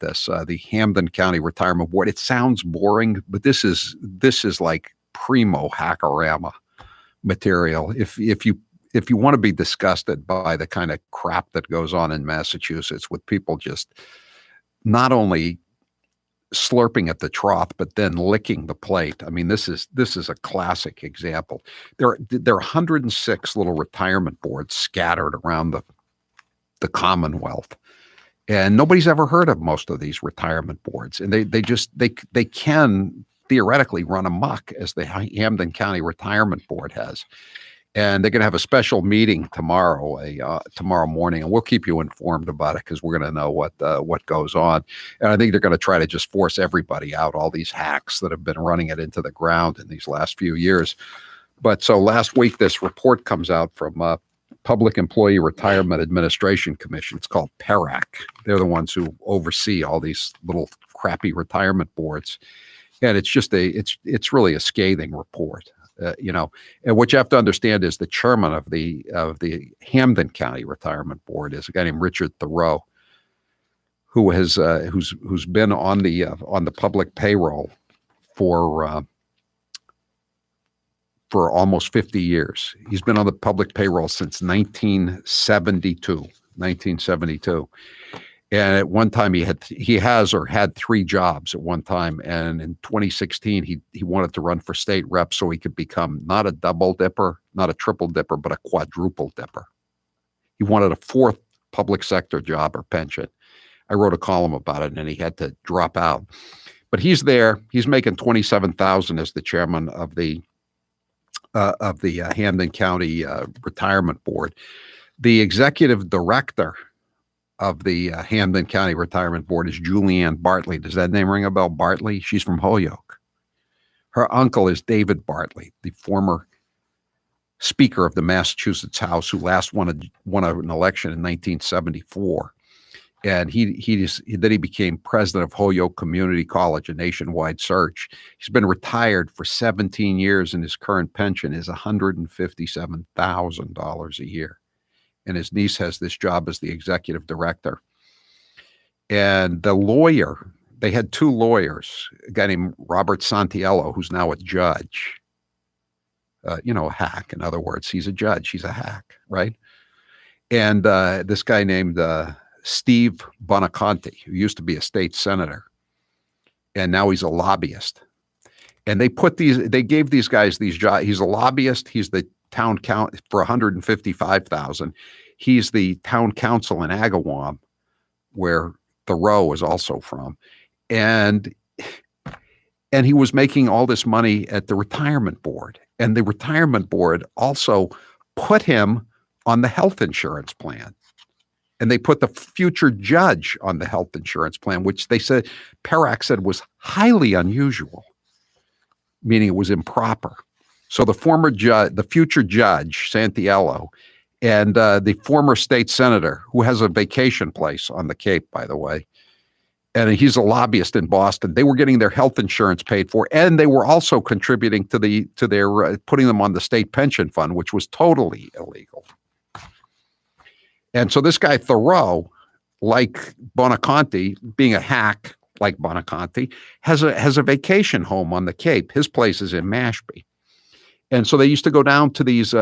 this, the Hampden County Retirement Board. It sounds boring, but this is like primo Hackerama material. If you want to be disgusted by the kind of crap that goes on in Massachusetts with people just not only slurping at the trough, but then licking the plate. I mean, this is a classic example. There are 106 little retirement boards scattered around the Commonwealth, and nobody's ever heard of most of these retirement boards. And they can theoretically run amok, as the Hampden County Retirement Board has. And they're going to have a special meeting tomorrow morning, and we'll keep you informed about it because we're going to know what goes on. And I think they're going to try to just force everybody out, all these hacks that have been running it into the ground in these last few years. But so last week, this report comes out from Public Employee Retirement Administration Commission. It's called PERAC. They're the ones who oversee all these little crappy retirement boards, and it's just it's really a scathing report. And what you have to understand is the chairman of the Hampden County Retirement Board is a guy named Richard Thoreau, who has who's been on the public payroll for almost 50 years. He's been on the public payroll since 1972. And at one time he had 3 jobs at one time. And in 2016, he wanted to run for state rep so he could become not a double dipper, not a triple dipper, but a quadruple dipper. He wanted a 4th public sector job or pension. I wrote a column about it, and he had to drop out. But he's there. He's making $27,000 as the chairman of the Hampden County Retirement Board. The executive director of the Hampden County Retirement Board is Julianne Bartley. Does that name ring a bell? Bartley? She's from Holyoke. Her uncle is David Bartley, the former Speaker of the Massachusetts House, who last won an election in 1974. And then he became president of Holyoke Community College, a nationwide search. He's been retired for 17 years, and his current pension is $157,000 a year. And his niece has this job as the executive director. And the lawyer, they had 2 lawyers, a guy named Robert Santiello, who's now a judge. A hack, in other words. He's a judge. He's a hack, right? And this guy named Steve Bonaconte, who used to be a state senator, and now he's a lobbyist. And they gave these guys these jobs. He's a lobbyist. He's the town count for $155,000. He's the town council in Agawam, where Thoreau is also from, and he was making all this money at the retirement board, and the retirement board also put him on the health insurance plan, and they put the future judge on the health insurance plan, which they said PERAC said was highly unusual, meaning it was improper. So the future judge, Santiello, and the former state senator, who has a vacation place on the Cape, by the way, and he's a lobbyist in Boston, they were getting their health insurance paid for, and they were also contributing to their putting them on the state pension fund, which was totally illegal. And so this guy Thoreau, like Bonaconte, being a hack like Bonaconte, has a vacation home on the Cape. His place is in Mashpee. And so they used to go down to these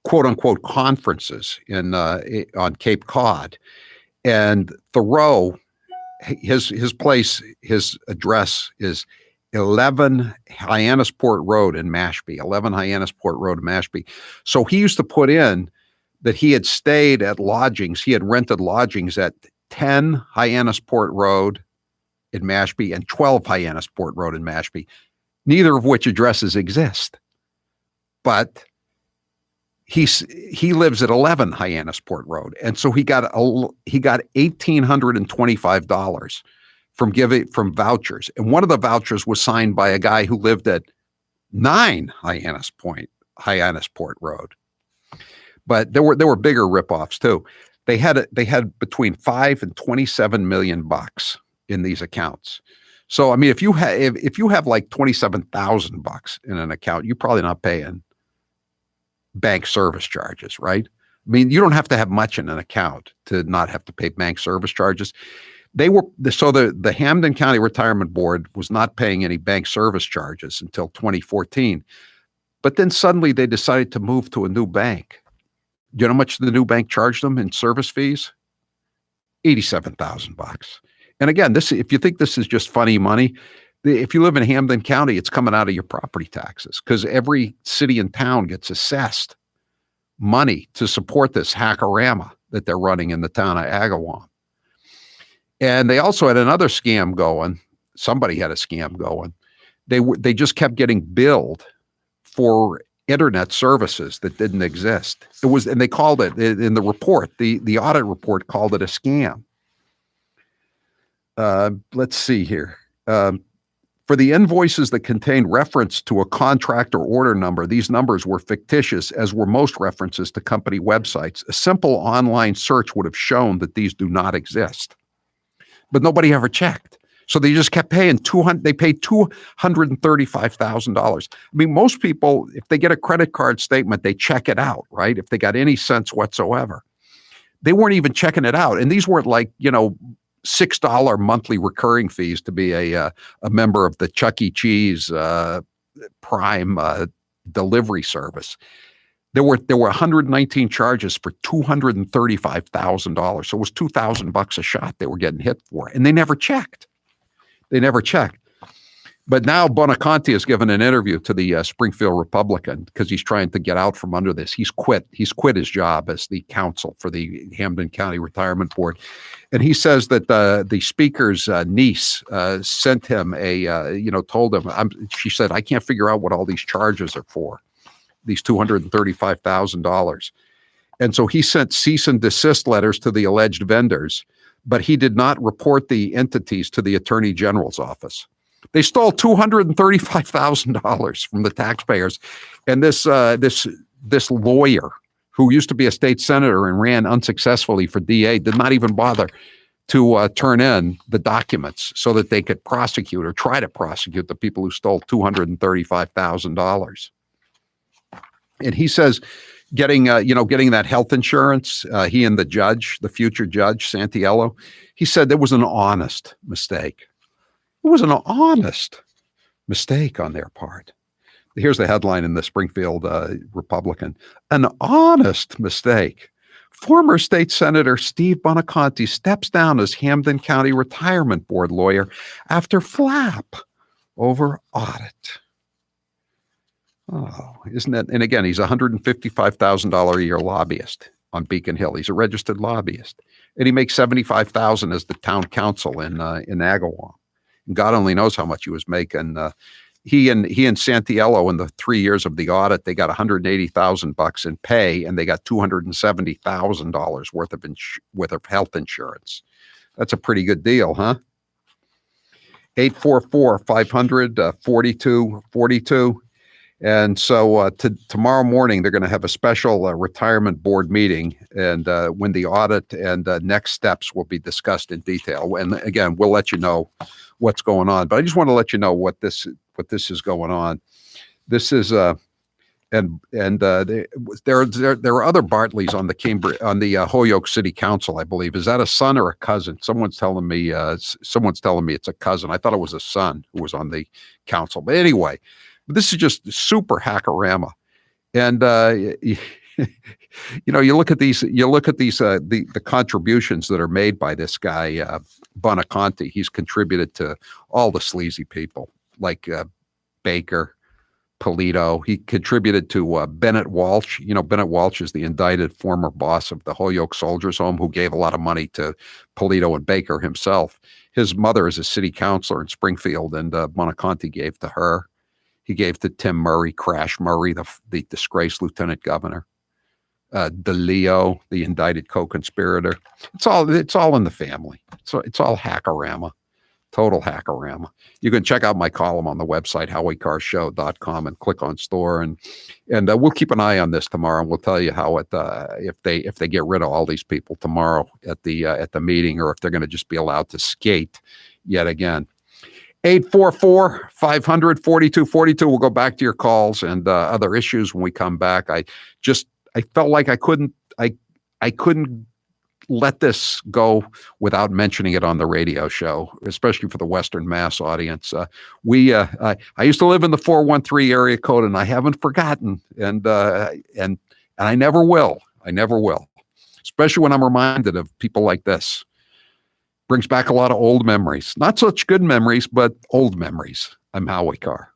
quote unquote conferences on Cape Cod, and Thoreau, his address is 11 Hyannisport Road in Mashpee. 11 Hyannisport Road in Mashpee. So he used to put in that he had stayed at lodgings. He had rented lodgings at 10 Hyannisport Road in Mashpee and 12 Hyannisport Road in Mashpee, neither of which addresses exist. But he lives at 11 Hyannisport Road, and so he got $1,825 from vouchers, and one of the vouchers was signed by a guy who lived at 9 Hyannisport Road. But there were bigger ripoffs too. They had between 5 and 27 million bucks in these accounts. So I mean, if you have like $27,000 in an account, you're probably not paying bank service charges, right? I mean, you don't have to have much in an account to not have to pay bank service charges. The Hapton County Retirement Board was not paying any bank service charges until 2014. But then suddenly they decided to move to a new bank. You know how much the new bank charged them in service fees? $87,000. And again, if you think this is just funny money, if you live in Hapton County, it's coming out of your property taxes because every city and town gets assessed money to support this Hackerama that they're running in the town of Agawam. And they also had another scam going. Somebody had a scam going. They just kept getting billed for internet services that didn't exist. And they called it in the report, the audit report called it a scam. Let's see here. For the invoices that contained reference to a contract or order number, these numbers were fictitious, as were most references to company websites. A simple online search would have shown that these do not exist. But nobody ever checked. So they just kept paying they paid $235,000. I mean, most people, if they get a credit card statement, they check it out, right? If they got any sense whatsoever. They weren't even checking it out. And these weren't like, $6 monthly recurring fees to be a member of the Chuck E. Cheese Prime delivery service. There were 119 charges for $235,000. So it was $2,000 a shot they were getting hit for, and they never checked. But now Bonaconte has given an interview to the Springfield Republican because he's trying to get out from under this. He's quit his job as the counsel for the Hapton County Retirement Board. And he says that the speaker's niece sent him told him, she said, I can't figure out what all these charges are for, these $235,000. And so he sent cease and desist letters to the alleged vendors, but he did not report the entities to the Attorney General's office. They stole $235,000 from the taxpayers. And this lawyer who used to be a state senator and ran unsuccessfully for DA did not even bother to turn in the documents so that they could prosecute or try to prosecute the people who stole $235,000. And he says getting that health insurance, he and the future judge, Santiello, he said there was an honest mistake. It was an honest mistake on their part. Here's the headline in the Springfield Republican. An honest mistake. Former state senator Steve Bonaconte steps down as Hapton County Retirement Board lawyer after flap over audit. Oh, isn't that? And again, he's a $155,000 a year lobbyist on Beacon Hill. He's a registered lobbyist, and he makes $75,000 as the town council in Agawam. God only knows how much he was making. He and Santiello, in the 3 years of the audit, they got $180,000 in pay, and they got $270,000 worth of health insurance. That's a pretty good deal, huh? 844-500-4242. And so tomorrow morning, they're going to have a special retirement board meeting, and when the audit and next steps will be discussed in detail. And again, we'll let you know what's going on. But I just want to let you know what this is going on. This is there are other Bartleys on the Holyoke City Council, I believe. Is that a son or a cousin? Someone's telling me it's a cousin. I thought it was a son who was on the council. But anyway, this is just super Hackerama. And you look at these the contributions that are made by this guy Bonaconte. He's contributed to all the sleazy people like Baker, Polito. He contributed to Bennett Walsh. Bennett Walsh is the indicted former boss of the Holyoke Soldiers Home, who gave a lot of money to Polito and Baker himself. His mother is a city councilor in Springfield, and Bonaconte gave to her. He gave to Tim Murray, Crash Murray, the disgraced lieutenant governor. DeLeo, the indicted co-conspirator. It's all in the family. So it's all Hackerama. Total Hackerama. You can check out my column on the website, howiecarrshow.com, and click on store. And we'll keep an eye on this tomorrow, and we'll tell you how if they get rid of all these people tomorrow at the meeting, or if they're going to just be allowed to skate yet again. 844-500-4242. We'll go back to your calls and other issues when we come back. I felt like I couldn't let this go without mentioning it on the radio show, especially for the Western Mass audience. I used to live in the 413 area code, and I haven't forgotten, and I never will. I never will, especially when I'm reminded of people like this. Brings back a lot of old memories, not such good memories, but old memories. I'm Howie Carr.